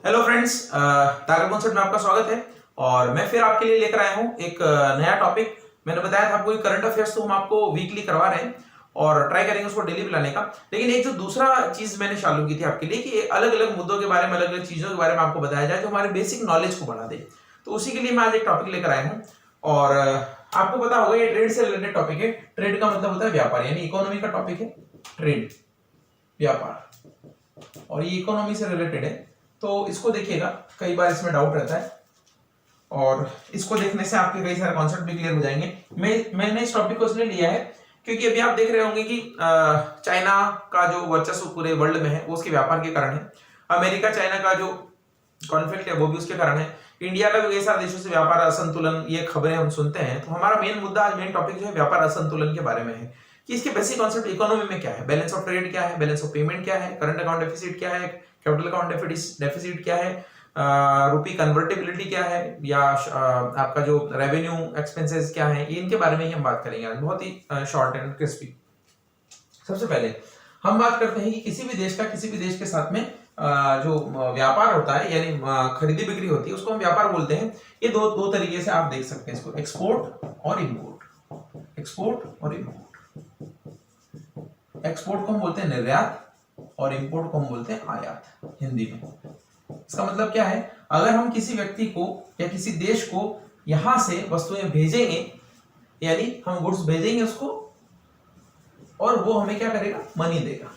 Hello friends, Tarak concept में आपका स्वागत है। और मैं फिर आपके लिए लेकर आया हूँ एक नया टॉपिक। मैंने बताया था आपको करंट अफेयर्स तो हम आपको वीकली करवा रहे हैं और ट्राई करेंगे उसको डेली लाने का। लेकिन एक जो दूसरा चीज मैंने चालू की थी आपके लिए कि अलग अलग मुद्दों के बारे में, अलग अलग चीजों के बारे में आपको बताया जाए जो हमारे बेसिक नॉलेज को बढ़ा दे। तो उसी के लिए मैं आज एक टॉपिक लेकर आया हूँ। और आपको पता होगा ये ट्रेड से रिलेटेड टॉपिक है। ट्रेड का मतलब होता है व्यापार, यानी इकोनॉमी का टॉपिक है ट्रेड, व्यापार, और ये इकोनॉमी से रिलेटेड है। तो इसको देखिएगा, कई बार इसमें डाउट रहता है और इसको देखने से आपके कई सारे कॉन्सेप्ट भी क्लियर हो जाएंगे। मैंने इस टॉपिक को इसलिए लिया है क्योंकि अभी आप देख रहे होंगे कि चाइना का जो वर्चस्व पूरे वर्ल्ड में है वो उसके व्यापार के कारण है। अमेरिका चाइना का जो कॉन्फ्लिक्ट है वो भी उसके कारण है। इंडिया का भी कई सारे देशों से व्यापार असंतुलन, ये खबरें हम सुनते हैं। तो हमारा मेन मुद्दा आज, मेन टॉपिक जो है व्यापार असंतुलन के बारे में है कि इसके बेसिक कॉन्सेप्ट इकोनॉमी में क्या है, बैलेंस ऑफ ट्रेड क्या है, बैलेंस ऑफ पेमेंट क्या है, करंट अकाउंट डेफिसिट क्या है, कैपिटल अकाउंट डेफिसिट क्या है, रुपी कन्वर्टेबिलिटी क्या है, या आपका जो रेवेन्यू एक्सपेंसेस क्या है, इनके बारे में ही हम बात करेंगे आज, बहुत ही शॉर्ट एंड क्रिस्पी। सबसे पहले हम बात करते हैं कि किसी भी देश के साथ में जो व्यापार होता है, यानी खरीदी बिक्री होती है, उसको हम व्यापार बोलते हैं। ये दो तरीके से आप देख सकते हैं इसको, एक्सपोर्ट और इंपोर्ट। एक्सपोर्ट और इंपोर्ट। एक्सपोर्ट को हम बोलते हैं निर्यात और इंपोर्ट को हम बोलते हैं आयात हिंदी में। इसका मतलब क्या है, अगर हम किसी व्यक्ति को या किसी देश को यहां से वस्तुएं भेजेंगे, यानी हम गुड्स भेजेंगे उसको और वो हमें क्या करेगा, मनी देगा।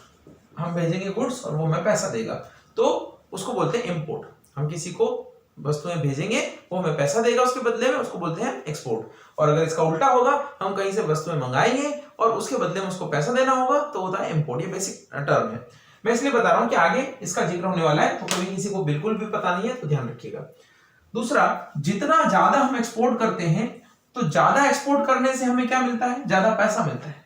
हम भेजेंगे गुड्स और वो हमें पैसा देगा, तो उसको बोलते हैं इंपोर्ट। हम किसी को वस्तुएं भेजेंगे, वो हमें पैसा देगा उसके बदले में, उसको बोलते हैं एक्सपोर्ट। और अगर इसका उल्टा होगा, हम कहीं से वस्तुएं मंगाएंगे और उसके बदले में उसको पैसा देना होगा, तो होता है इंपोर्ट। ये बेसिक टर्म है। मैं इसलिए बता रहा हूं कि आगे इसका जिक्र होने वाला है, तो कभी किसी को बिल्कुल भी पता नहीं है तो ध्यान रखिएगा। दूसरा, जितना ज्यादा हम एक्सपोर्ट करते हैं तो ज्यादा एक्सपोर्ट करने से हमें क्या मिलता है, ज्यादा पैसा मिलता है।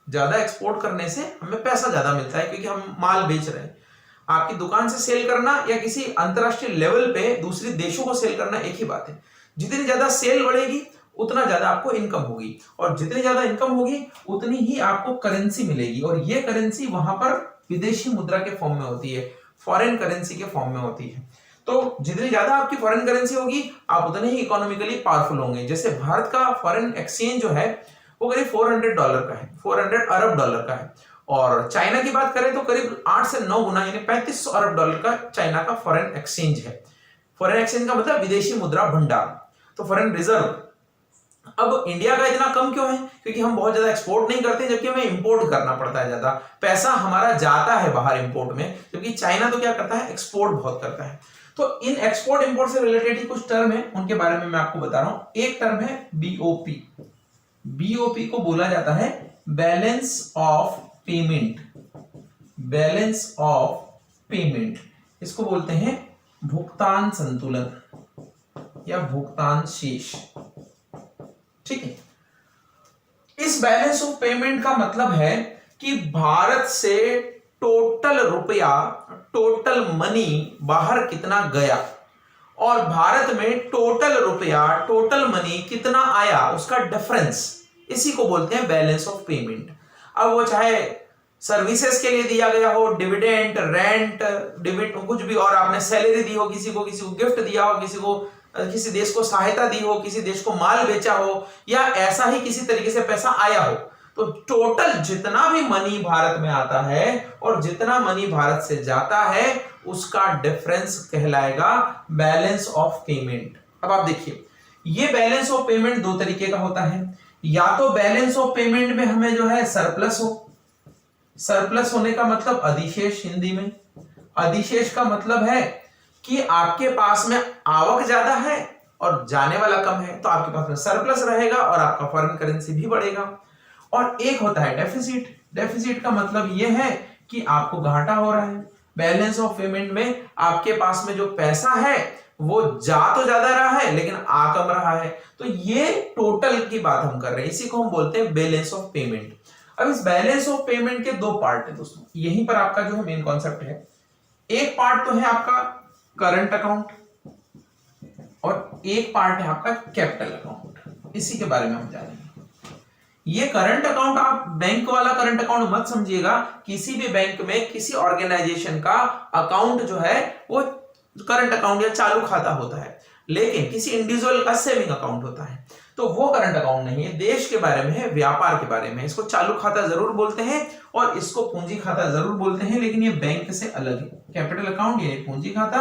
ज्यादा एक्सपोर्ट करने से हमें पैसा ज्यादा मिलता है, क्योंकि हम माल बेच रहे हैं। आपकी दुकान से सेल करना या किसी अंतरराष्ट्रीय लेवल पे दूसरे देशों को सेल करना एक ही बात है। जितनी ज्यादा सेल बढ़ेगी उतना ज्यादा आपको इनकम होगी, और जितनी ज्यादा इनकम होगी उतनी ही आपको करेंसी मिलेगी, और ये करेंसी वहां पर विदेशी मुद्रा के फॉर्म में होती है, फॉरेन करेंसी के फॉर्म में होती है। तो जितनी ज्यादा आपकी फॉरेन करेंसी होगी, आप उतने ही इकोनॉमिकली पावरफुल होंगे। जैसे भारत का फॉरेन एक्सचेंज जो है वो करीब $400 का है, 400 अरब डॉलर का है। और चाइना की बात करें तो करीब 8 से 9 गुना, यानी $3500 अरब का चाइना का फॉरेन एक्सचेंज है। फॉरेन एक्सचेंज का मतलब विदेशी मुद्रा भंडार, तो फॉरेन रिजर्व। अब इंडिया का इतना कम क्यों है, क्योंकि हम बहुत ज्यादा एक्सपोर्ट नहीं करते, जबकि हमें इंपोर्ट करना पड़ता है ज्यादा। पैसा हमारा जाता है बाहर इंपोर्ट में, जबकि चाइना तो क्या करता है, एक्सपोर्ट बहुत करता है। तो इन एक्सपोर्ट इंपोर्ट से रिलेटेड ही कुछ टर्म है, उनके बारे में मैं आपको बता रहा हूं। एक टर्म है बीओपी। बीओपी को बोला जाता है balance of payment. Balance of payment, इसको बोलते हैं भुगतान संतुलन या भुगतान शेष। ठीक है, इस बैलेंस ऑफ पेमेंट का मतलब है कि भारत से टोटल रुपया, टोटल मनी बाहर कितना गया, और भारत में टोटल रुपया, टोटल मनी कितना आया, उसका डिफरेंस, इसी को बोलते हैं बैलेंस ऑफ पेमेंट। अब वो चाहे सर्विसेज के लिए दिया गया हो, डिविडेंड, रेंट, डिविडेंड कुछ भी, और आपने सैलरी दी हो किसी को गिफ्ट दिया हो, किसी देश को सहायता दी हो, किसी देश को माल बेचा हो, या ऐसा ही किसी तरीके से पैसा आया हो, तो टोटल जितना भी मनी भारत में आता है और जितना मनी भारत से जाता है, उसका डिफरेंस कहलाएगा बैलेंस ऑफ पेमेंट। अब आप देखिए, ये बैलेंस ऑफ पेमेंट दो तरीके का होता है। या तो बैलेंस ऑफ पेमेंट में हमें जो है सरप्लस हो। सरप्लस होने का मतलब अधिशेष हिंदी में। अधिशेष का मतलब है कि आपके पास में आवक ज्यादा है और जाने वाला कम है, तो आपके पास में सरप्लस रहेगा और आपका फॉरेन करेंसी भी बढ़ेगा। और एक होता है डेफिसिट। डेफिसिट का मतलब यह है कि आपको घाटा हो रहा है। बैलेंस ऑफ पेमेंट में आपके पास में जो पैसा है वो जा तो ज्यादा रहा है लेकिन आ कम रहा है। तो ये टोटल की बात हम कर रहे हैं, इसी को हम बोलते हैं बैलेंस ऑफ पेमेंट। अब इस बैलेंस ऑफ पेमेंट के दो पार्ट है दोस्तों, यहीं पर आपका जो है मेन कॉन्सेप्ट है। एक पार्ट तो है आपका करंट अकाउंट और एक पार्ट है आपका कैपिटल अकाउंट। इसी के बारे में हम जानेंगे। ये करंट अकाउंट आप बैंक वाला करंट अकाउंट मत समझिएगा। किसी भी बैंक में किसी ऑर्गेनाइजेशन का अकाउंट जो है वो करंट अकाउंट या चालू खाता होता है, लेकिन किसी इंडिविजुअल का सेविंग अकाउंट होता है तो वो करंट अकाउंट नहीं है, देश के बारे में है, व्यापार के बारे में। इसको चालू खाता जरूर बोलते हैं और इसको पूंजी खाता जरूर बोलते हैं, लेकिन ये बैंक से अलग है। कैपिटल अकाउंट यानी पूंजी खाता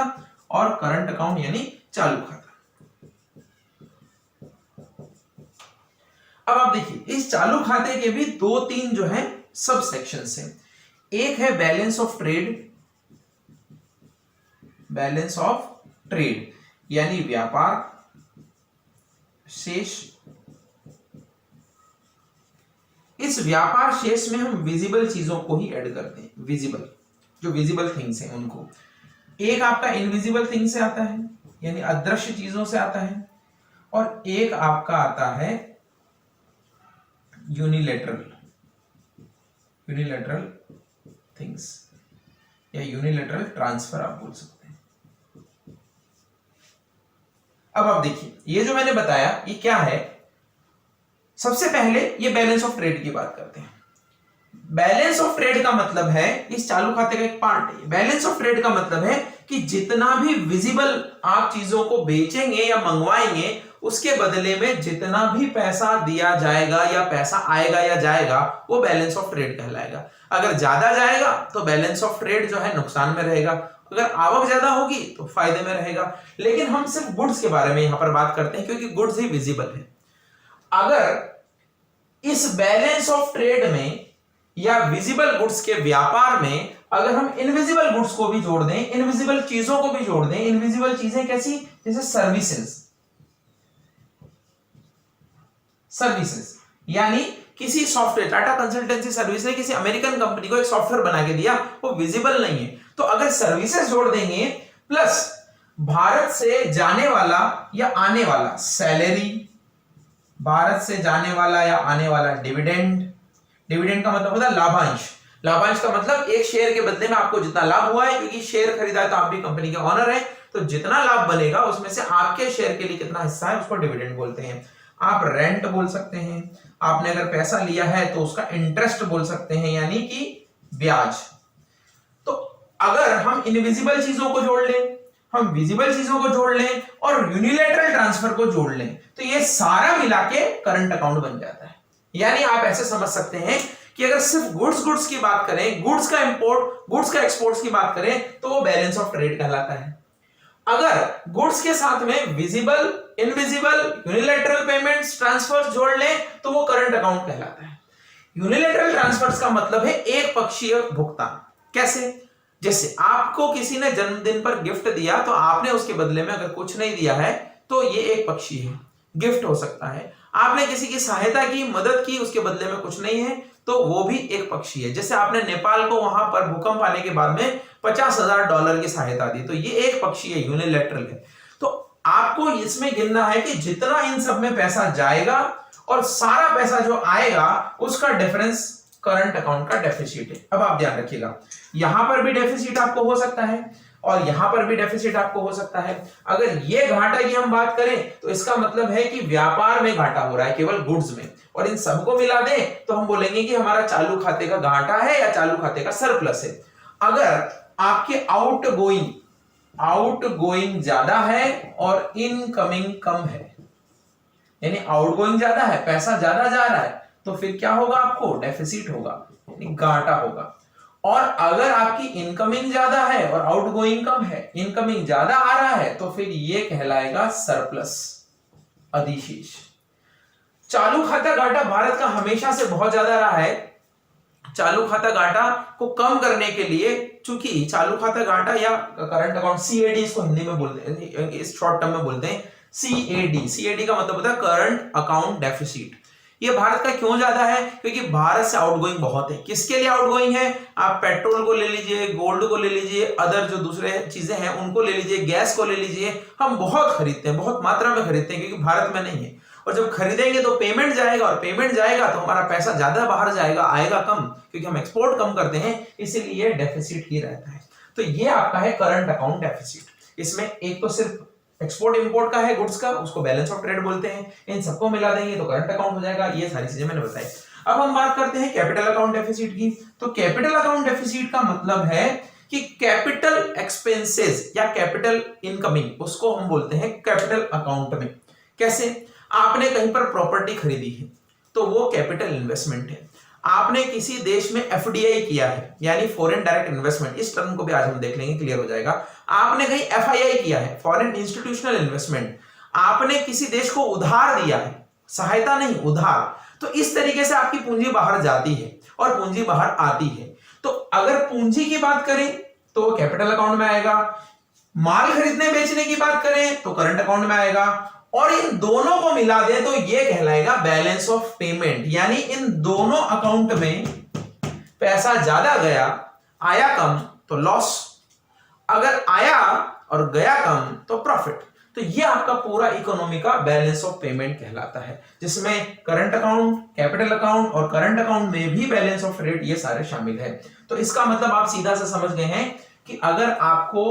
और करंट अकाउंट यानी चालू खाता। अब आप देखिए इस चालू खाते के भी 2-3 जो है सब सेक्शंस हैं। एक है balance of trade, balance of trade यानी व्यापार शेष। इस व्यापार शेष में हम विजिबल चीजों को ही ऐड करते हैं, विजिबल जो विजिबल थिंग्स हैं उनको। एक आपका इनविजिबल थिंग से आता है यानी अदृश्य चीजों से आता है, और एक आपका आता है यूनिलैटरल थिंग्स या यूनिलैटरल ट्रांसफर आप बोल सकते हैं। अब आप देखिए ये जो मैंने बताया ये क्या है। सबसे पहले ये बैलेंस ऑफ ट्रेड की बात करते हैं। बैलेंस ऑफ ट्रेड का मतलब है इस चालू खाते का एक पार्ट है। बैलेंस ऑफ ट्रेड का मतलब है कि जितना भी विजिबल आप चीजों को बेचेंगे या मंगवाएंगे उसके बदले में जितना भी पैसा दिया जाएगा या पैसा आएगा या जाएगा वो बैलेंस ऑफ ट्रेड कहलाएगा। अगर ज्यादा जाएगा तो बैलेंस ऑफ ट्रेड जो है नुकसान में रहेगा, अगर आवक ज्यादा होगी तो फायदे में रहेगा। लेकिन हम सिर्फ गुड्स के बारे में यहां पर बात करते हैं क्योंकि गुड्स ही विजिबल है। अगर इस बैलेंस ऑफ ट्रेड में या विजिबल गुड्स के व्यापार में अगर हम इनविजिबल गुड्स को भी जोड़ दें, इनविजिबल चीजों को भी जोड़ दें, इनविजिबल चीजें कैसी, जैसे सर्विसेज यानी किसी सॉफ्टवेयर, टाटा कंसल्टेंसी सर्विस ने किसी अमेरिकन कंपनी को एक सॉफ्टवेयर बना के दिया, वो विजिबल नहीं है, तो अगर सर्विसेज जोड़ देंगे प्लस भारत से जाने वाला या आने वाला सैलरी, भारत से जाने वाला या आने वाला डिविडेंड, डिविडेंड का मतलब होता है लाभांश, लाभांश का मतलब एक शेयर के बदले में आपको जितना लाभ हुआ है, क्योंकि शेयर खरीदा है तो आप भी कंपनी के ऑनर हैं, तो जितना लाभ बनेगा उसमें से आपके शेयर के लिए कितना हिस्सा है उसको डिविडेंड बोलते हैं। आप रेंट बोल सकते हैं, आपने अगर पैसा लिया है तो उसका इंटरेस्ट बोल सकते हैं यानी कि ब्याज। तो अगर हम इनविजिबल चीजों को जोड़ लें, हम विजिबल चीजों को जोड़ लें और यूनिलैटरल ट्रांसफर को जोड़ लें तो ये सारा मिला के करंट अकाउंट बन जाता है। यानी आप ऐसे समझ सकते हैं कि अगर सिर्फ गुड्स की बात करें, गुड्स का इंपोर्ट, गुड्स का एक्सपोर्ट्स की बात करें तो वो बैलेंस ऑफ ट्रेड कहलाता है। अगर गुड्स के साथ में visible, invisible, unilateral payments, transfers जोड़ लें तो वो करंट अकाउंट कहलाता है। यूनिलैटरल ट्रांसफर्स का मतलब है एक पक्षीय भुगतान। कैसे? जैसे आपको किसी ने जन्मदिन पर गिफ्ट दिया तो आपने उसके बदले में अगर कुछ नहीं दिया है तो ये एक पक्षीय है, गिफ्ट हो सकता है। आपने किसी की सहायता की, मदद की, उसके बदले में कुछ नहीं है तो वो भी एक पक्षी है। जैसे आपने नेपाल को वहां पर भूकंप आने के बाद में $50,000 की सहायता दी तो ये एक पक्षी है, यूनिलैटरल है। तो आपको इसमें गिनना है कि जितना इन सब में पैसा जाएगा और सारा पैसा जो आएगा उसका डिफरेंस करंट अकाउंट का डेफिसिट है। अब आप ध्यान रखिएगा, यहां पर भी डेफिसिट आपको हो सकता है और यहां पर भी डेफिसिट आपको हो सकता है। अगर ये घाटा की हम बात करें तो इसका मतलब है कि व्यापार में घाटा हो रहा है, केवल गुड्स में, और इन सबको मिला दें तो हम बोलेंगे कि हमारा चालू खाते का घाटा है या चालू खाते का सरप्लस है। अगर आपके आउटगोइंग ज्यादा है और इनकमिंग कम है, यानी आउटगोइंग ज्यादा है, पैसा ज्यादा जा रहा है, तो फिर क्या होगा, आपको डेफिसिट होगा, यानी घाटा होगा। और अगर आपकी इनकमिंग ज्यादा है और आउटगोइंग कम है, इनकमिंग ज्यादा आ रहा है, तो फिर यह कहलाएगा सरप्लस, अधिशेष। चालू खाता घाटा भारत का हमेशा से बहुत ज्यादा रहा है। चालू खाता घाटा को कम करने के लिए, चूंकि चालू खाता घाटा या करंट अकाउंट, सीएडी इसको हिंदी में बोलते हैं, इस शॉर्ट टर्म में बोलते हैं सीएडी। सीएडी का मतलब होता है करंट अकाउंट डेफिसिट। ये भारत का क्यों ज्यादा है? क्योंकि भारत से आउटगोइंग बहुत है। किसके लिए आउटगोइंग है? आप पेट्रोल को ले लीजिए, गोल्ड को ले लीजिए, अदर जो दूसरे चीजें हैं उनको ले लीजिए, गैस को ले लीजिए, हम बहुत खरीदते हैं, बहुत मात्रा में खरीदते हैं क्योंकि भारत में नहीं है। और जब खरीदेंगे तो पेमेंट जाएगा, और पेमेंट जाएगा तो हमारा पैसा ज्यादा बाहर जाएगा, आएगा कम, क्योंकि हम एक्सपोर्ट कम करते हैं, इसीलिए डेफिसिट ही रहता है। तो ये आपका है करंट अकाउंट डेफिसिट। इसमें एक तो सिर्फ एक्सपोर्ट इंपोर्ट का है गुड्स का, उसको बैलेंस ऑफ ट्रेड बोलते हैं। इन सबको मिला देंगे तो करंट अकाउंट हो जाएगा। ये सारी चीजें मैंने बताई। अब हम बात करते हैं कैपिटल अकाउंट डेफिसिट की। तो कैपिटल अकाउंट डेफिसिट का मतलब है कि कैपिटल एक्सपेंसेस या कैपिटल इनकमिंग उसको हम बोलते हैं कैपिटल अकाउंट में। कैसे? आपने कहीं पर प्रॉपर्टी खरीदी है तो वो कैपिटल इन्वेस्टमेंट है। आपने किसी देश में एफडीआई किया है यानी फॉरेन डायरेक्ट इन्वेस्टमेंट, इस टर्म को भी आज हम देख लेंगे, क्लियर हो जाएगा। आपने कहीं एफआईआई किया है, फॉरेन इंस्टीट्यूशनल इन्वेस्टमेंट। आपने किसी देश को उधार दिया है, सहायता नहीं उधार, तो इस तरीके से आपकी पूंजी बाहर जाती है और पूंजी बाहर आती है। तो अगर पूंजी की बात करें तो कैपिटल अकाउंट में आएगा, माल खरीदने बेचने की बात करें तो करंट अकाउंट में आएगा, और इन दोनों को मिला दें तो यह कहलाएगा बैलेंस ऑफ पेमेंट। यानी इन दोनों अकाउंट में पैसा ज्यादा गया, आया कम तो लॉस, अगर आया और गया कम तो प्रॉफिट। तो ये आपका पूरा इकोनॉमी का बैलेंस ऑफ पेमेंट कहलाता है, जिसमें करंट अकाउंट, कैपिटल अकाउंट और करंट अकाउंट में भी बैलेंस ऑफ ट्रेड ये सारे शामिल है। तो इसका मतलब आप सीधा से समझ गए हैं कि अगर आपको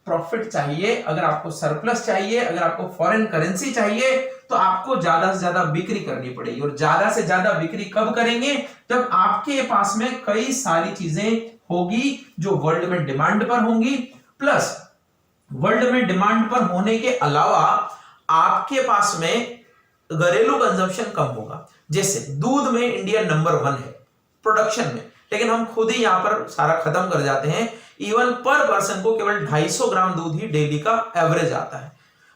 प्रॉफिट चाहिए, अगर आपको सरप्लस चाहिए, अगर आपको फॉरेन करेंसी चाहिए तो आपको ज्यादा से ज्यादा बिक्री करनी पड़ेगी। और ज्यादा से ज्यादा बिक्री कब करेंगे? जब आपके पास में कई सारी चीजें होगी जो वर्ल्ड में डिमांड पर होंगी, प्लस वर्ल्ड में डिमांड पर होने के अलावा आपके पास में घरेलू कंजम्पशन कम होगा। जैसे दूध में इंडिया नंबर 1 है प्रोडक्शन में, लेकिन हम खुद ही यहां पर सारा खत्म कर जाते हैं। इवन पर पर्सन को केवल 250 ग्राम दूध ही डेली का एवरेज आता है,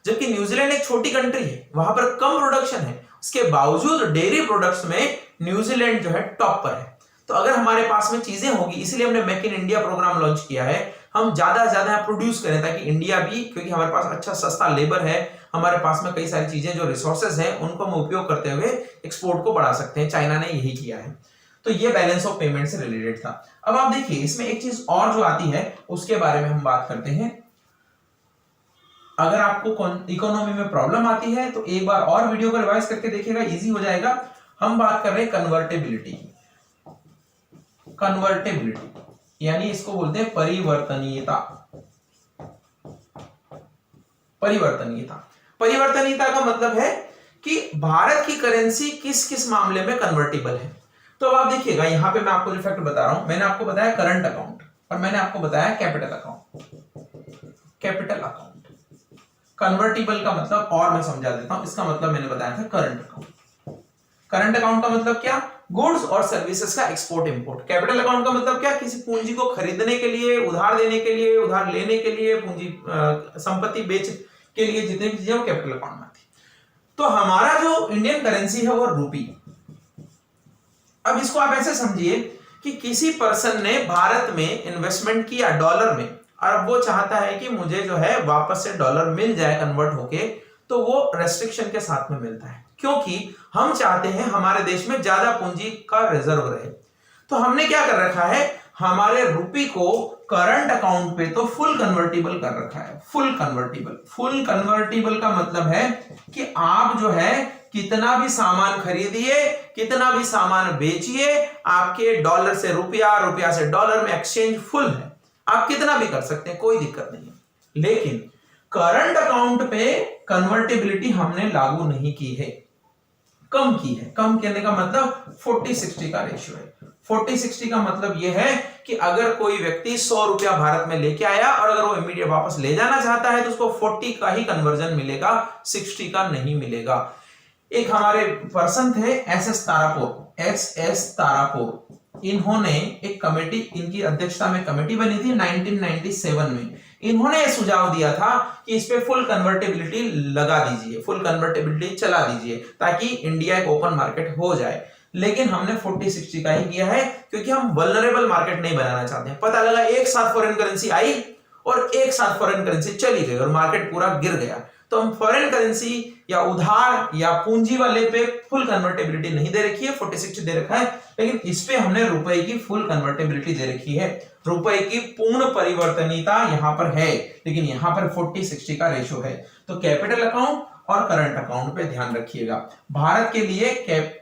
जबकि न्यूजीलैंड एक छोटी कंट्री है, वहां पर कम प्रोडक्शन है, उसके बावजूद डेयरी प्रोडक्ट्स में न्यूजीलैंड जो है टॉप पर है। तो अगर हमारे पास में चीजें होगी, इसलिए हमने make in India programme launch किया है, हम ज्यादा से ज्यादा प्रोड्यूस करें ताकि इंडिया भी, क्योंकि हमारे पास अच्छा सस्ता लेबर है, हमारे पास में कई सारी चीजें जो रिसोर्सेज हैं उनको हम उपयोग करते हुए एक्सपोर्ट को बढ़ा सकते हैं। चाइना ने यही किया है। तो ये बैलेंस ऑफ पेमेंट से रिलेटेड था। अब आप देखिए इसमें एक चीज और जो आती है उसके बारे में हम बात करते हैं। अगर आपको इकोनॉमी में प्रॉब्लम आती है तो एक बार और वीडियो को रिवाइज करके देखिएगा, इजी हो जाएगा। हम बात कर रहे हैं कन्वर्टेबिलिटी की। कन्वर्टेबिलिटी यानी इसको बोलते हैं परिवर्तनीयता। परिवर्तनीयता, परिवर्तनीयता का मतलब है कि भारत की करेंसी किस किस मामले में कन्वर्टेबल है। तो अब आप देखिएगा यहां पे मैं आपको जो फैक्ट बता रहा हूं, मैंने आपको बताया करंट अकाउंट और मैंने आपको बताया capital account. Capital account convertible का मतलब और मैं समझा देता हूं, इसका मतलब मैंने बताया था करंट अकाउंट। करंट अकाउंट का मतलब क्या? गुड्स और सर्विसेज का एक्सपोर्ट इंपोर्ट। कैपिटल अकाउंट का मतलब क्या? किसी पूंजी को खरीदने के लिए, उधार देने के लिए, उधार लेने के लिए, पूंजी संपत्ति बेच के लिए जितनी भी चीजें वो कैपिटल अकाउंट में आती। तो हमारा जो इंडियन करेंसी है वो रूपी। अब इसको आप ऐसे समझिए कि किसी पर्सन ने भारत में इन्वेस्टमेंट किया डॉलर में, और अब वो चाहता है कि मुझे जो है वापस से डॉलर मिल जाए कन्वर्ट होके, तो वो रेस्ट्रिक्शन के साथ में मिलता है, क्योंकि हम चाहते हैं हमारे देश में ज्यादा पूंजी का रिजर्व रहे। तो हमने क्या कर रखा है, हमारे रुपी को करंट अकाउंट पे तो फुल कन्वर्टेबल कर रखा है। फुल कन्वर्टेबल, फुल कन्वर्टेबल का मतलब है कि आप जो है कितना भी सामान खरीदिए, कितना भी सामान बेचिए, आपके डॉलर से रुपया, रुपया से डॉलर में एक्सचेंज फुल है, आप कितना भी कर सकते हैं, कोई दिक्कत नहीं है। लेकिन करंट अकाउंट पे कन्वर्टेबिलिटी हमने लागू नहीं की है, कम की है। कम करने का मतलब 40-60 का रेशियो है। 40-60 का मतलब यह है कि अगर कोई व्यक्ति 100 रुपया भारत में लेके आया और अगर वो इमीडिएट वापस ले जाना चाहता है तो उसको 40 का ही कन्वर्जन मिलेगा, 60 का नहीं मिलेगा। एक हमारे पर्सन थे SS तारापुर, SS तारापुर, इन्होंने एक कमेटी, इनकी अध्यक्षता में कमेटी बनी थी 1997 में। इन्होंने यह सुझाव दिया था कि इस पे फुल कन्वर्टेबिलिटी लगा दीजिए, फुल कन्वर्टेबिलिटी चला दीजिए ताकि इंडिया एक ओपन मार्केट हो जाए। लेकिन हमने 40-60 का ही किया है क्योंकि हम वल्नरेबल मार्केट नहीं बनाना चाहते हैं। पता लगा एक साथ फॉरेन करेंसी आई और एक साथ फॉरेन करेंसी चली गई और मार्केट पूरा गिर गया, तो हम फॉरेन करेंसी या उधार या पूंजी वाले पे फुल कन्वर्टेबिलिटी नहीं दे रखी है, 40-60 दे रखा है, लेकिन इस पे हमने रुपए की फुल कन्वर्टेबिलिटी दे रखी है। रुपए की पूर्ण परिवर्तनीयता यहां पर है, लेकिन यहां पर 40-60 का रेशो है। तो कैपिटल अकाउंट और करंट अकाउंट पे ध्यान रखिएगा। भारत के लिए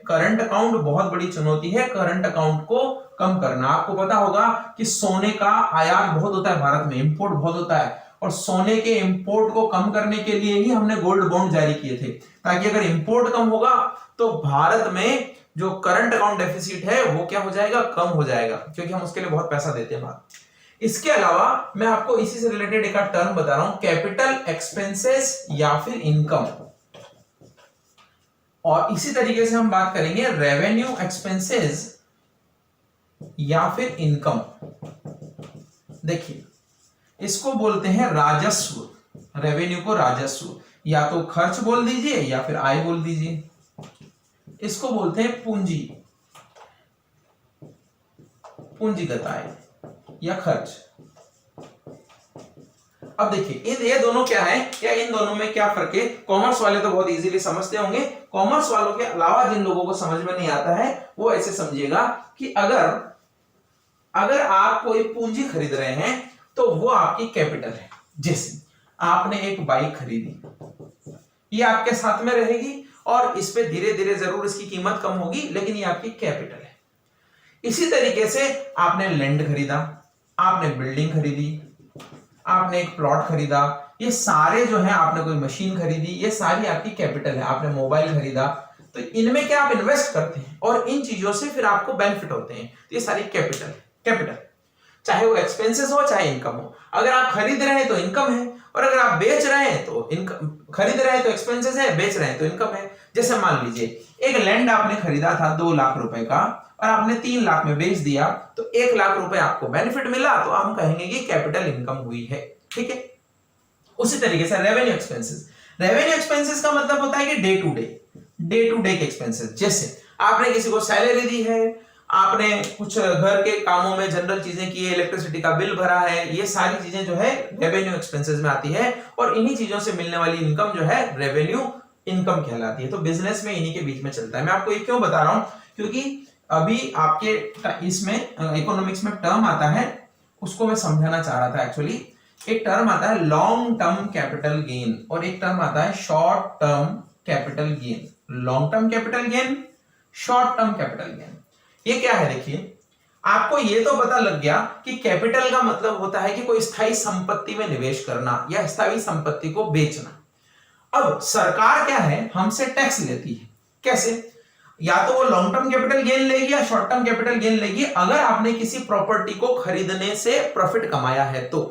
करंट अकाउंट बहुत बड़ी चुनौती है, करंट अकाउंट को कम करना। आपको पता होगा कि सोने का आयात बहुत होता है भारत में, इंपोर्ट बहुत होता है, और सोने के इंपोर्ट को कम करने के लिए ही हमने गोल्ड बॉन्ड जारी किए थे, ताकि अगर इंपोर्ट कम होगा तो भारत में जो करंट अकाउंट डेफिसिट है वो क्या हो जाएगा, कम हो जाएगा, क्योंकि हम उसके लिए बहुत पैसा देते हैं बाहर। इसके अलावा मैं आपको इसी से रिलेटेड एक टर्म बता रहा हूं, कैपिटल एक्सपेंसेस या फिर इनकम। और इसी तरीके से हम बात करेंगे रेवेन्यू एक्सपेंसेस या फिर इनकम। देखिए, इसको बोलते हैं राजस्व, रेवेन्यू को राजस्व, या तो खर्च बोल दीजिए या फिर आय बोल दीजिए। इसको बोलते हैं पूंजी, पूंजीगत आय या खर्च। अब देखिए ये दोनों क्या है, या इन दोनों में क्या फर्क है? कॉमर्स वाले तो बहुत इजीली समझते होंगे, कॉमर्स वालों के अलावा जिन लोगों को समझ में नहीं आता है वो ऐसे समझिएगा कि अगर आप कोई पूंजी खरीद रहे हैं तो वो आपकी कैपिटल है। जैसे आपने एक बाइक खरीदी, ये आपके साथ में रहेगी और इस पे धीरे धीरे जरूर इसकी कीमत कम होगी, लेकिन ये आपकी कैपिटल है। इसी तरीके से आपने लैंड खरीदा, आपने बिल्डिंग खरीदी, आपने एक प्लॉट खरीदा, ये सारे जो है, आपने कोई मशीन खरीदी, ये सारी आपकी कैपिटल है। आपने मोबाइल खरीदा, तो इनमें क्या आप इन्वेस्ट करते हैं और इन चीजों से फिर आपको बेनिफिट होते हैं, तो ये सारी कैपिटल है। कैपिटल चाहे वो एक्सपेंसेस हो चाहे इनकम हो। अगर आप खरीद रहे हैं तो इनकम है, और अगर आप बेच रहे हैं तो इनकम, खरीद रहे हैं तो एक्सपेंसेस है, बेच रहे हैं तो इनकम है। जैसे मान लीजिए एक लैंड आपने खरीदा था 2 लाख रुपए का और आपने 3 लाख में बेच दिया, तो 1 लाख रुपए आपको बेनिफिट मिला, तो हम कहेंगे कि कैपिटल इनकम हुई है। ठीक है। उसी तरीके से रेवेन्यू एक्सपेंसेस, रेवेन्यू एक्सपेंसेस का मतलब होता है कि डे टू डे के एक्सपेंसेस। जैसे आपने किसी को सैलरी दी है, आपने कुछ घर के कामों में जनरल चीजें की है, इलेक्ट्रिसिटी का बिल भरा है, ये सारी चीजें जो है रेवेन्यू एक्सपेंसेस में आती है, और इन्हीं चीजों से मिलने वाली इनकम जो है रेवेन्यू इनकम कहलाती है। तो बिजनेस में इन्हीं के बीच में चलता है। मैं आपको ये क्यों बता रहा हूं, क्योंकि अभी आपके इसमें इकोनॉमिक्स में टर्म आता है, उसको मैं समझाना चाह रहा था। एक्चुअली एक टर्म आता है लॉन्ग टर्म कैपिटल गेन और एक टर्म आता है short term capital gain. Long term capital gain, short term capital gain, ये क्या है? देखिए, आपको ये तो पता लग गया कि कैपिटल का मतलब होता है कि कोई स्थायी संपत्ति में निवेश करना या स्थायी संपत्ति को बेचना। अब सरकार क्या है, हमसे टैक्स लेती है। कैसे? या तो वो लॉन्ग टर्म कैपिटल गेन लेगी या शॉर्ट टर्म कैपिटल गेन लेगी, अगर आपने किसी प्रॉपर्टी को खरीदने से प्रॉफिट कमाया है तो।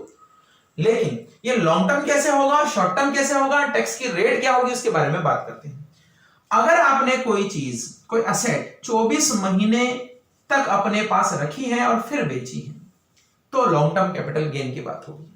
लेकिन ये लॉन्ग टर्म कैसे होगा, शॉर्ट टर्म कैसे होगा, टैक्स की रेट क्या होगी, उसके बारे में बात करते हैं। अगर आपने कोई चीज, कोई असेट 24 महीने तक अपने पास रखी है और फिर बेची है, तो लॉन्ग टर्म कैपिटल गेन की बात होगी।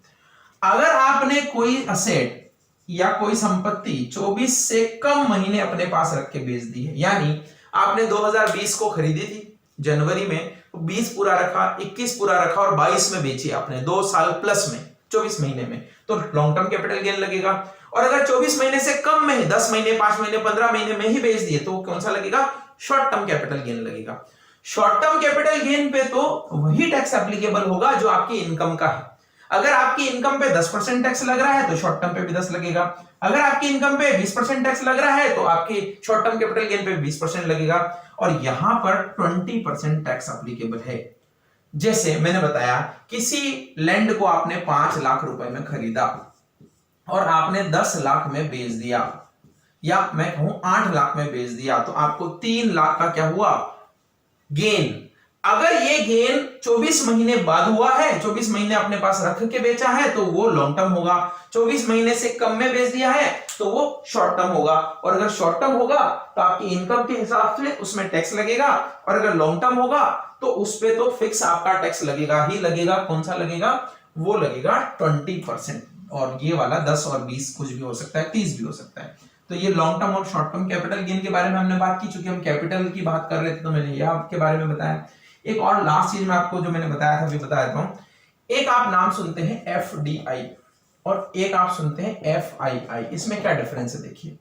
अगर आपने कोई असेट या कोई संपत्ति 24 से कम महीने अपने पास रख के बेच दी है, यानी आपने 2020 को खरीदी थी जनवरी में, 20 पूरा रखा, 21 पूरा रखा और 22 में बेची आपने, 2 साल प्लस में, 24 महीने में, तो लॉन्ग टर्म कैपिटल गेन लगेगा। और अगर 24 महीने से कम में 10 महीने, 5 महीने, 15 महीने में ही बेच दिए, तो कौन सा लगेगा? शॉर्ट टर्म कैपिटल गेन लगेगा। शॉर्ट टर्म कैपिटल गेन पे तो वही टैक्स एप्लीकेबल होगा जो आपकी इनकम का है। अगर आपकी इनकम पे 10% टैक्स लग रहा है तो शॉर्ट टर्म पे भी 10 लगेगा। अगर आपकी इनकम पे 20% टैक्स लग रहा है तो आपकी शॉर्ट टर्म कैपिटल गेन पे 20% लगेगा। और यहां पर 20% टैक्स एप्लीकेबल है। जैसे मैंने बताया, किसी लैंड को आपने 5 लाख रुपए में खरीदा और आपने 10 लाख में बेच दिया, या मैं कहूं 8 लाख में बेच दिया, तो आपको 3 लाख का क्या हुआ? गेन। अगर ये गेन 24 महीने बाद हुआ है, 24 महीने अपने पास रख के बेचा है, तो वो लॉन्ग टर्म होगा। 24 महीने से कम में बेच दिया है तो वो शॉर्ट टर्म होगा। और अगर शॉर्ट टर्म होगा तो आपकी इनकम के हिसाब से उसमें टैक्स लगेगा, और अगर लॉन्ग टर्म होगा तो उस पे तो फिक्स आपका टैक्स लगेगा ही लगेगा। कौन सा लगेगा? वो लगेगा 20%। और ये वाला 10 और 20 कुछ भी हो सकता है, 30 भी हो सकता है। तो ये लॉन्ग टर्म और शॉर्ट टर्म कैपिटल गेन के बारे में हमने बात की। चूंकि हम कैपिटल की बात कर रहे थे तो मैंने ये आपके बारे में बताया। एक और लास्ट चीज मैं आपको जो मैंने बताया था अभी बता देता हूं। एक आप नाम सुनते हैं एफडीआई और एक आप सुनते हैं एफआईआई। इसमें क्या डिफरेंस है? देखिए,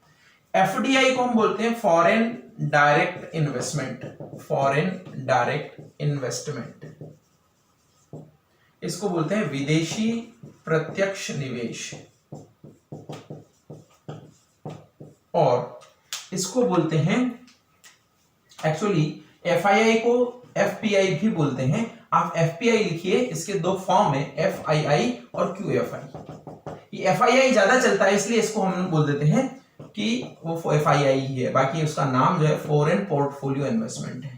एफडीआई को हम बोलते हैं foreign direct investment, foreign direct investment. इसको बोलते हैं विदेशी प्रत्यक्ष निवेश, और इसको बोलते हैं, एक्चुअली एफआईआई को एफपीआई भी बोलते हैं। आप एफपीआई लिखिए, इसके 2 फॉर्म है, एफआईआई और क्यूएफआई। ये एफआईआई ज्यादा चलता है इसलिए इसको हम बोल देते हैं कि वो एफआईआई ही है। बाकी उसका नाम जो है फॉरेन पोर्टफोलियो इन्वेस्टमेंट है,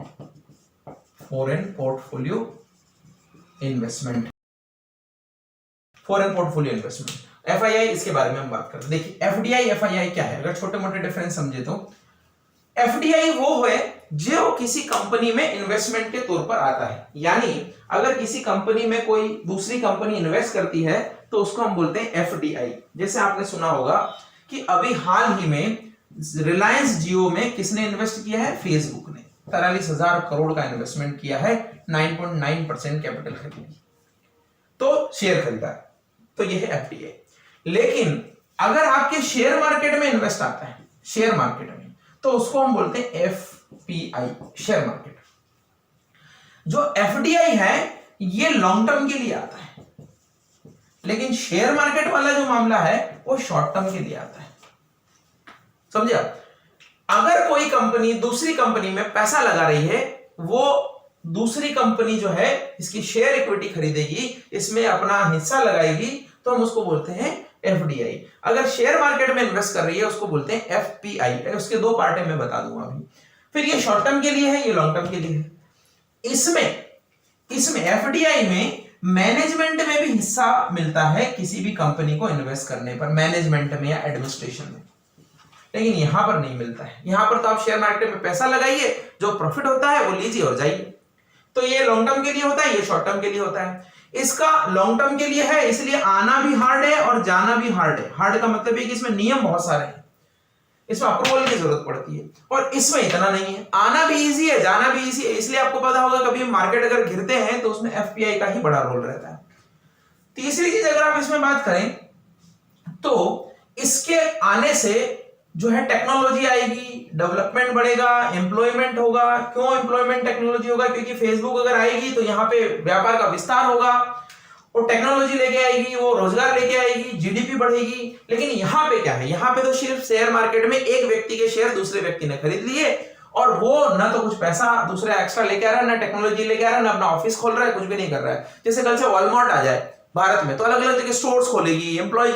foreign portfolio investment. Foreign portfolio investment. FII, इसके बारे में हम बात करते हैं। देखिए एफडीआई एफआईआई क्या है, अगर छोटे मोटे डिफरेंस समझे तो एफडीआई वो है जो किसी कंपनी में इन्वेस्टमेंट के तौर पर आता है, यानी अगर किसी कंपनी में कोई दूसरी कंपनी इन्वेस्ट करती है तो उसको हम बोलते हैं एफडीआई। जैसे आपने सुना होगा कि अभी हाल ही में रिलायंस जियो में किसने इन्वेस्ट किया है, फेसबुक ने 43,000 करोड़ का इन्वेस्टमेंट किया है, 9.9% कैपिटल खरीदी, तो शेयर खरीदा, तो यह है एफडीआई। लेकिन अगर आपके शेयर मार्केट में इन्वेस्ट आता है, शेयर मार्केट में, तो उसको हम बोलते हैं एफपीआई, शेयर मार्केट। जो एफडीआई है ये लॉन्ग टर्म के लिए आता है, लेकिन शेयर मार्केट वाला जो मामला है वो शॉर्ट टर्म के लिए आता है। समझे आप? अगर कोई कंपनी दूसरी कंपनी में पैसा लगा रही है, वो दूसरी कंपनी जो है इसकी शेयर इक्विटी खरीदेगी, इसमें अपना हिस्सा लगाएगी, तो हम उसको बोलते हैं एफडीआई। अगर शेयर मार्केट में इन्वेस्ट कर रही है उसको बोलते हैं एफपीआई। उसके दो पार्ट है, मैं बता दूंगा अभी। फिर ये शॉर्ट टर्म के लिए है, ये लॉन्ग टर्म के लिए है। इसमें एफडीआई में मैनेजमेंट में भी हिस्सा मिलता है किसी भी कंपनी को इन्वेस्ट करने पर, मैनेजमेंट में या एडमिनिस्ट्रेशन में, लेकिन यहां पर नहीं मिलता है। यहां पर तो आप शेयर मार्केट में पैसा लगाइए, जो प्रॉफिट होता है वो लीजिए और जाइए। तो ये लॉन्ग टर्म के लिए होता है, ये शॉर्ट टर्म के लिए होता है। इसका लॉन्ग टर्म के लिए है, इसलिए आना भी हार्ड है और जाना भी हार्ड है। हार्ड का मतलब है कि इसमें नियम बहुत सारे हैं, इसमें अप्रूवल की जरूरत पड़ती है, और इसमें इतना नहीं है। आना भी इजी है, जाना भी इजी है, इसलिए आपको पता होगा कभी मार्केट अगर गिरते हैं तो उसमें एफपीआई का ही बड़ा रोल रहता है। तीसरी चीज अगर आप इसमें बात करें तो इसके आने से जो है टेक्नोलॉजी आएगी, डेवलपमेंट बढ़ेगा, एम्प्लॉयमेंट होगा। क्यों एम्प्लॉयमेंट टेक्नोलॉजी होगा? क्योंकि फेसबुक अगर आएगी तो यहाँ पे व्यापार का विस्तार होगा, और टेक्नोलॉजी लेके आएगी, वो रोजगार लेके आएगी, जीडीपी बढ़ेगी। लेकिन यहाँ पे क्या है, यहाँ पे तो सिर्फ शेयर मार्केट में एक व्यक्ति के शेयर दूसरे व्यक्ति ने खरीद लिए, और वो ना तो कुछ पैसा दूसरा एक्स्ट्रा लेके आ रहा है, ना टेक्नोलॉजी लेके आ रहा है, ना अपना ऑफिस खोल रहा है, कुछ भी नहीं कर रहा है। जैसे कल से वॉलमार्ट आ जाए भारत में तो अलग अलग जगह स्टोर्स खोलेगी, एम्प्लॉय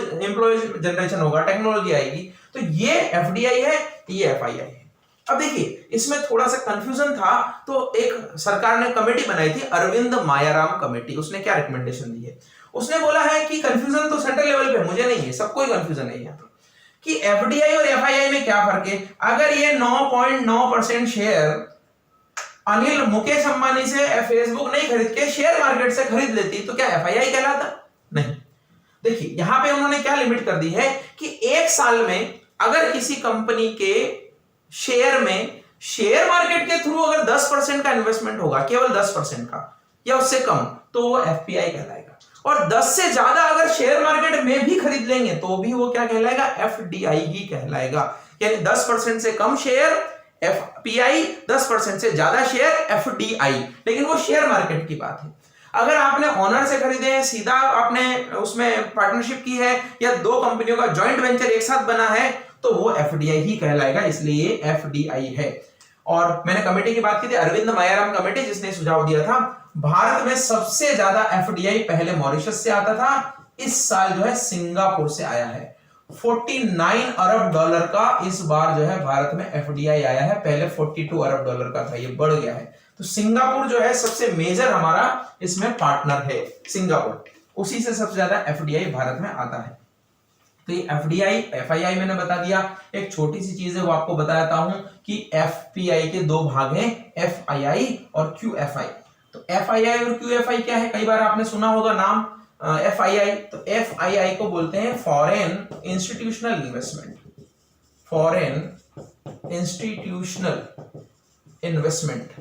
जनरेशन होगा, टेक्नोलॉजी आएगी। तो ये एफडीआई है, ये एफआईआई है। अब देखिए इसमें थोड़ा सा कंफ्यूजन था, तो एक सरकार ने कमेटी बनाई थी, अरविंद मायाराम कमेटी। उसने क्या रिकमेंडेशन दी है? उसने बोला है कि कंफ्यूजन तो सेंट्रल लेवल पे, मुझे नहीं है, सबको ही कंफ्यूजन है यहाँ पे, कि एफडीआई और एफआईआई में क्या फर्क है। अगर ये 9.9% शेयर अनिल मुकेश अंबानी से फेसबुक नहीं खरीद के शेयर मार्केट से खरीद लेती तो क्या एफआईआई कहलाता? नहीं। देखिए यहां पे उन्होंने क्या लिमिट कर दी है कि एक साल में अगर किसी कंपनी के शेयर में शेयर मार्केट के थ्रू अगर 10% का इन्वेस्टमेंट होगा, केवल 10% का या उससे कम, तो वो एफपीआई कहलाएगा। और 10 से ज्यादा अगर शेयर मार्केट में भी खरीद लेंगे तो भी वो क्या कहलाएगा? एफडीआई ही कहलाएगा। यानी 10% से कम शेयर एफपीआई, 10% से ज्यादा शेयर एफडीआई। लेकिन वो शेयर मार्केट की बात है। अगर आपने ऑनर से खरीदे हैं, सीधा आपने उसमें पार्टनरशिप की है, या दो कंपनियों का जॉइंट वेंचर एक साथ बना है, तो वो एफडीआई ही कहलाएगा, इसलिए एफडीआई है। और मैंने कमेटी की बात की थी, अरविंद मायाराम कमेटी, जिसने सुझाव दिया था भारत में सबसे ज्यादा एफडीआई पहले मॉरिशस से आता था, इस साल जो है सिंगापुर से आया है। 49 अरब डॉलर का इस बार जो है भारत में एफडीआई आया है, पहले 42 अरब डॉलर का था, ये बढ़ गया है। तो सिंगापुर जो है सबसे मेजर हमारा इसमें पार्टनर है, सिंगापुर, उसी से सबसे ज्यादा एफडीआई भारत में आता है। तो ये एफडीआई एफआईआई मैंने बता दिया। एक छोटी सी चीज है वो आपको बताता हूं कि एफपीआई के दो भाग हैं, एफआईआई और क्यूएफआई। तो एफआईआई और क्यूएफआई क्या है? कई बार आपने सुना होगा नाम एफआईआई। तो एफआईआई को बोलते हैं foreign institutional investment, foreign institutional investment.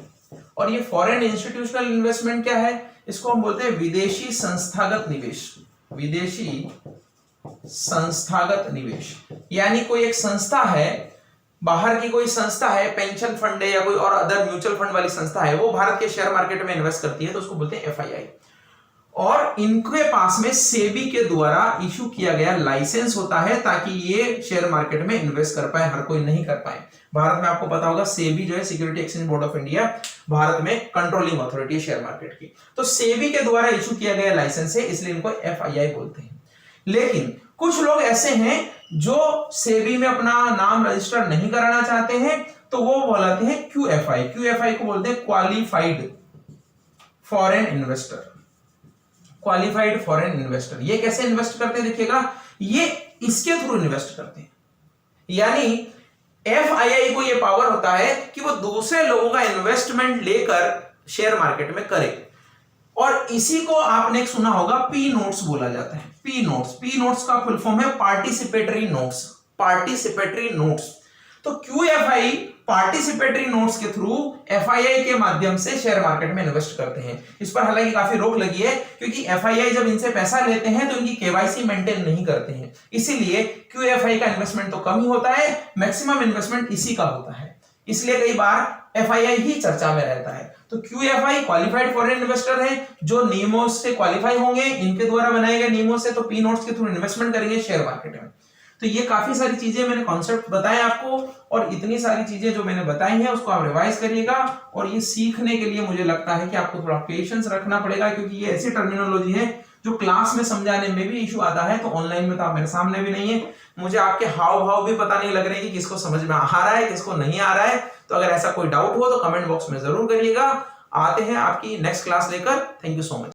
और ये फॉरेन इंस्टीट्यूशनल इन्वेस्टमेंट क्या है? इसको हम बोलते हैं विदेशी संस्थागत निवेश, विदेशी संस्थागत निवेश। यानी कोई एक संस्था है, बाहर की कोई संस्था है, पेंशन फंड है या कोई और अदर म्यूचुअल फंड वाली संस्था है, वो भारत के शेयर मार्केट में इन्वेस्ट करती है, तो उसको बोलते हैं एफआईआई। और इनके पास में सेबी के द्वारा इशू किया गया लाइसेंस होता है ताकि ये शेयर मार्केट में इन्वेस्ट कर पाए, हर कोई नहीं कर पाए। भारत में आपको पता होगा सेबी जो है security exchange board of India, Bharat में कंट्रोलिंग अथॉरिटी है शेयर मार्केट की। तो सेबी के द्वारा इशू किया गया लाइसेंस है, इसलिए इनको एफआईआई बोलते हैं। लेकिन कुछ लोग ऐसे हैं जो सेबी में अपना नाम रजिस्टर नहीं कराना चाहते हैं, तो वो बोलते हैं क्यूएफआई। क्यूएफआई को बोलते हैं qualified foreign investor, qualified foreign investor. ये कैसे इन्वेस्ट करते हैं देखिएगा, ये इसके थ्रू इन्वेस्ट करते हैं, यानी FII को ये पावर होता है कि वो दूसरे लोगों का इन्वेस्टमेंट लेकर शेयर मार्केट में करे, और इसी को आपने एक सुना होगा पी नोट्स बोला जाता है। पी नोट्स का फुल फॉर्म है पार्टिसिपेटरी नोट्स, पार्टिसिपेटरी नोट्स। तो QFI पार्टिसिपेटरी नोट्स के थ्रू FII के माध्यम से शेयर मार्केट में इन्वेस्ट करते हैं। इस पर हालांकि काफी रोक लगी है, क्योंकि FII जब इनसे पैसा लेते हैं तो इनकी KYC मेंटेन नहीं करते हैं, इसीलिए QFI का इन्वेस्टमेंट तो कम ही होता है, मैक्सिमम इन्वेस्टमेंट इसी का होता है, इसलिए कई बार FII ही चर्चा में रहता है। तो QFI क्वालिफाइड फॉरेन इन्वेस्टर है जो नियमों से क्वालिफाई होंगे, इनके द्वारा बनाए गए नियमों से, तो पी नोट्स के थ्रू इन्वेस्टमेंट करेंगे शेयर मार्केट में। तो ये काफी सारी चीजें मैंने कॉन्सेप्ट बताए आपको, और इतनी सारी चीजें जो मैंने बताई हैं उसको आप रिवाइज करिएगा। और ये सीखने के लिए मुझे लगता है कि आपको थोड़ा पेशेंस रखना पड़ेगा, क्योंकि ये ऐसी टर्मिनोलॉजी है जो क्लास में समझाने में भी इशू आता है, तो ऑनलाइन में तो आप मेरे सामने भी नहीं है, मुझे आपके हाव भाव भी पता नहीं लग रहे कि किसको समझ में आ रहा है किसको नहीं आ रहा है। तो अगर ऐसा कोई डाउट हो तो कमेंट बॉक्स में जरूर करिएगा। आते हैं आपकी नेक्स्ट क्लास लेकर। Thank you so much.